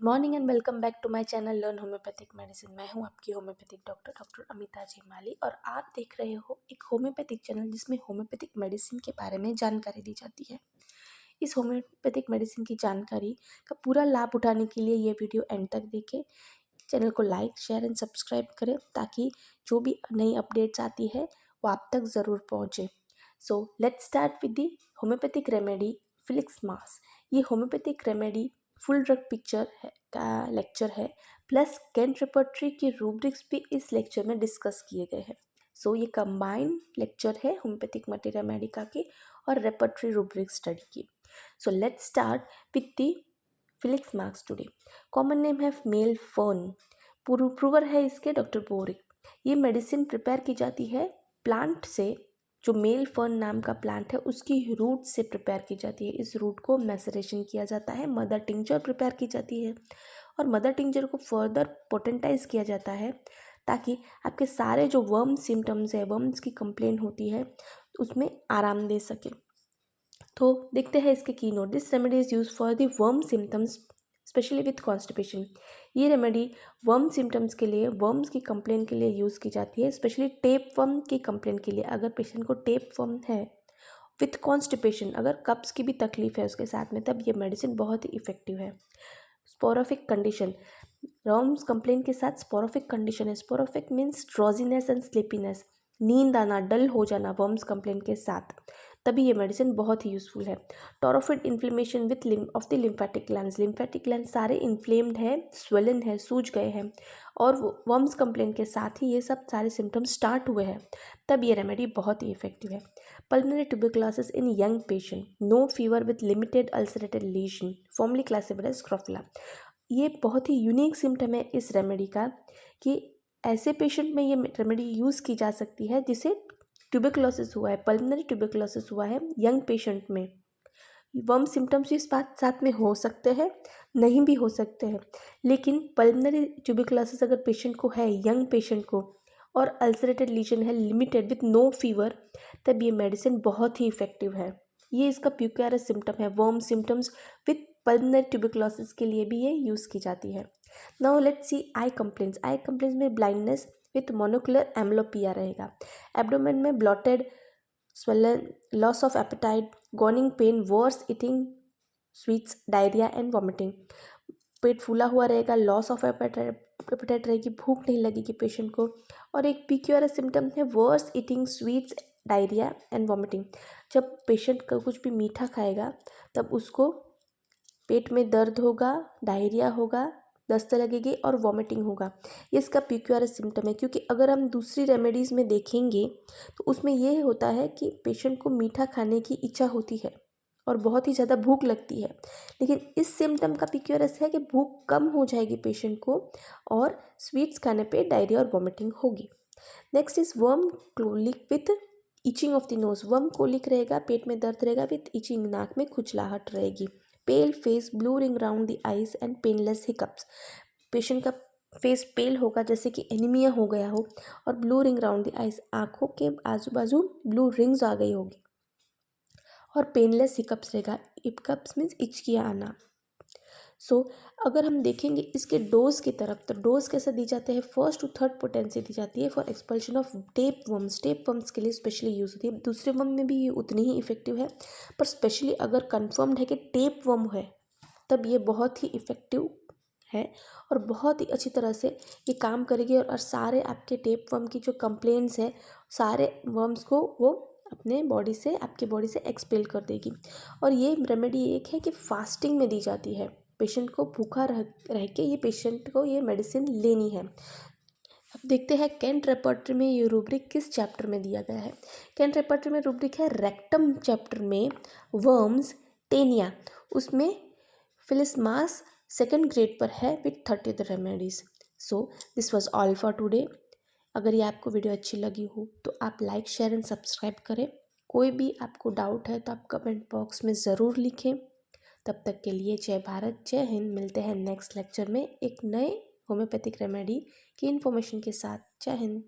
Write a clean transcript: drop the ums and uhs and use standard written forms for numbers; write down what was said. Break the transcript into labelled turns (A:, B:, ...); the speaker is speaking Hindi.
A: Morning and welcome back to my channel learn homeopathic medicine. मैं हूं आपकी होम्योपैथिक डॉक्टर अमिता जेमाली और आप देख रहे हो एक होम्योपैथिक चैनल जिसमें होम्योपैथिक मेडिसिन के बारे में जानकारी दी जाती है। इस होम्योपैथिक मेडिसिन की जानकारी का पूरा लाभ उठाने के लिए ये वीडियो एंड तक देखें। चैनल को लाइक शेयर एंड सब्सक्राइब करें ताकि जो भी नई अपडेट्स आती है वो आप तक ज़रूर पहुँचे। So let's start with the homeopathic remedy filix mas. ये homeopathic remedy full drug picture का लेक्चर है, प्लस कैंट रेपर्टरी की रूब्रिक्स भी इस लेक्चर में डिस्कस किए गए हैं। सो ये कंबाइंड लेक्चर है होम्योपैथिक मटेरिया मेडिका की और रेपर्टरी रूब्रिक स्टडी की। सो let's start with the Felix marks today. Common name है मेल फर्न, प्रूवर है इसके डॉक्टर बोरिक। ये मेडिसिन प्रिपेयर की जाती है प्लांट से, जो मेल फर्न नाम का प्लांट है उसकी रूट से प्रिपेयर की जाती है। इस रूट को मैसरेशन किया जाता है, मदर टिंचर प्रिपेयर की जाती है और मदर टिंचर को फर्दर पोटेंटाइज किया जाता है ताकि आपके सारे जो वर्म सिम्टम्स है, वर्म्स की कंप्लेन होती है उसमें आराम दे सके। तो देखते हैं इसके की note. This remedy is use for the worm symptoms specially with constipation. ये रेमेडी वर्म सिम्टम्स के लिए, वर्म्स की कंप्लेन के लिए यूज़ की जाती है, स्पेशली टेप वर्म की कंप्लेन के लिए। अगर पेशेंट को टेप वर्म है विथ कॉन्स्टिपेशन, अगर कब्स की भी तकलीफ है उसके साथ में, तब ये मेडिसिन बहुत ही इफेक्टिव है। स्पोरोफिक कंडीशन, वर्म्स कंप्लेन के साथ स्पोरोफिक कंडीशन है। स्पोरोफिक मीन्स ड्रॉजीनेस एंड स्लीपीनेस, नींद आना, डल हो जाना वर्म्स कंप्लेन के साथ, तभी ये मेडिसिन बहुत ही यूज़फुल है। Torpid inflammation with of the lymphatic glands, lymphatic gland सारे इन्फ्लेम्ड है, स्वेलन है, सूज गए हैं और वर्म्स कंप्लेन के साथ ही ये सब सारे सिम्टम्स स्टार्ट हुए हैं, तब ये रेमेडी बहुत ही इफेक्टिव है। Pulmonary tuberculosis in young patient, no fever with limited ulcerated lesion, formerly classified as scrofula. ये बहुत ही यूनिक सिम्टम है इस रेमेडी का कि ऐसे पेशेंट में ये रेमेडी यूज़ की जा सकती है जिसे ट्यूबरकुलोसिस हुआ है, पल्मोनरी ट्यूबरकुलोसिस हुआ है यंग पेशेंट में। वर्म सिम्टम्स इस बात साथ में हो सकते हैं, नहीं भी हो सकते हैं, लेकिन पल्मोनरी ट्यूबरकुलोसिस अगर पेशेंट को है, यंग पेशेंट को, और अल्सरेटेड लीजन है लिमिटेड विथ नो फीवर, तब ये मेडिसिन बहुत ही इफेक्टिव है। ये इसका प्यूक्यारस सिम्टम है। Worm symptoms with pulmonary tuberculosis के लिए भी ये यूज़ की जाती है। Now let's see eye complaints. Eye complaints में ब्लाइंडनेस विथ मोनोकुलर एम्ब्लोपिया रहेगा, एब्डोमेन में bloated, swollen, loss of appetite, gnawing pain, worse eating sweets, diarrhoea and vomiting. पेट फूला हुआ रहेगा, लॉस ऑफ एपेटाइट रहेगी, भूख नहीं लगेगी पेशेंट को। और एक पीक्यूआरएस सिम्टम है worse eating sweets, diarrhoea and vomiting. जब पेशेंट का कुछ भी मीठा खाएगा तब उसको पेट में दर्द होगा, डायरिया होगा, दस्त लगेगी और वॉमिटिंग होगा। ये इसका पीक्यूआरएस सिम्टम है। क्योंकि अगर हम दूसरी रेमेडीज़ में देखेंगे तो उसमें ये होता है कि पेशेंट को मीठा खाने की इच्छा होती है और बहुत ही ज़्यादा भूख लगती है, लेकिन इस सिम्टम का पीक्यूआरएस है कि भूख कम हो जाएगी पेशेंट को और स्वीट्स खाने पे डायरिया और वॉमिटिंग होगी। Next is worm colic with itching of the nose. Worm colic रहेगा, पेट में दर्द रहेगा विथ इचिंग, नाक में खुजलाहट रहेगी। Pale face, blue ring round the eyes and painless hiccups. Patient का फेस पेल होगा जैसे कि एनीमिया हो गया हो, और blue ring round the eyes, आँखों के आजू बाजू ब्लू रिंग्स आ गई होगी, और पेनलेस हिकअप्स रहेगा। हिकअप्स मीन्स इचकिया आना। सो अगर हम देखेंगे इसके डोज की तरफ, तो डोज कैसे दी जाते हैं, 1st to 3rd पोटेंसी दी जाती है for expulsion of tape worms. Tape worms के लिए स्पेशली यूज़ होती है। दूसरे वर्म में भी ये उतनी ही इफेक्टिव है, पर स्पेशली अगर कन्फर्म्ड है कि टेप वर्म है तब ये बहुत ही इफ़ेक्टिव है और बहुत ही अच्छी तरह से ये काम करेगी और सारे आपके टेप वर्म की जो कंप्लेंट्स है, सारे वर्म्स को वो अपने बॉडी से, आपके बॉडी से एक्सपेल कर देगी। और ये रेमेडी एक है कि फास्टिंग में दी जाती है। पेशेंट को भूखा रह के ये पेशेंट को ये मेडिसिन लेनी है। अब देखते हैं कैंट रेपर्टरी में ये रूब्रिक किस चैप्टर में दिया गया है। कैंट रेपर्टरी में रूब्रिक है रेक्टम चैप्टर में, वर्म्स, टेनिया, उसमें फिलिस मास 2nd ग्रेड पर है with 30 remedies. So this was all for today. अगर ये आपको वीडियो अच्छी लगी हो तो आप लाइक शेयर एंड सब्सक्राइब करें। कोई भी आपको डाउट है तो आप कमेंट बॉक्स में ज़रूर लिखें। तब तक के लिए जय भारत, जय हिंद। मिलते हैं नेक्स्ट लेक्चर में एक नए होम्योपैथिक रेमेडी की इन्फॉर्मेशन के साथ। जय हिंद।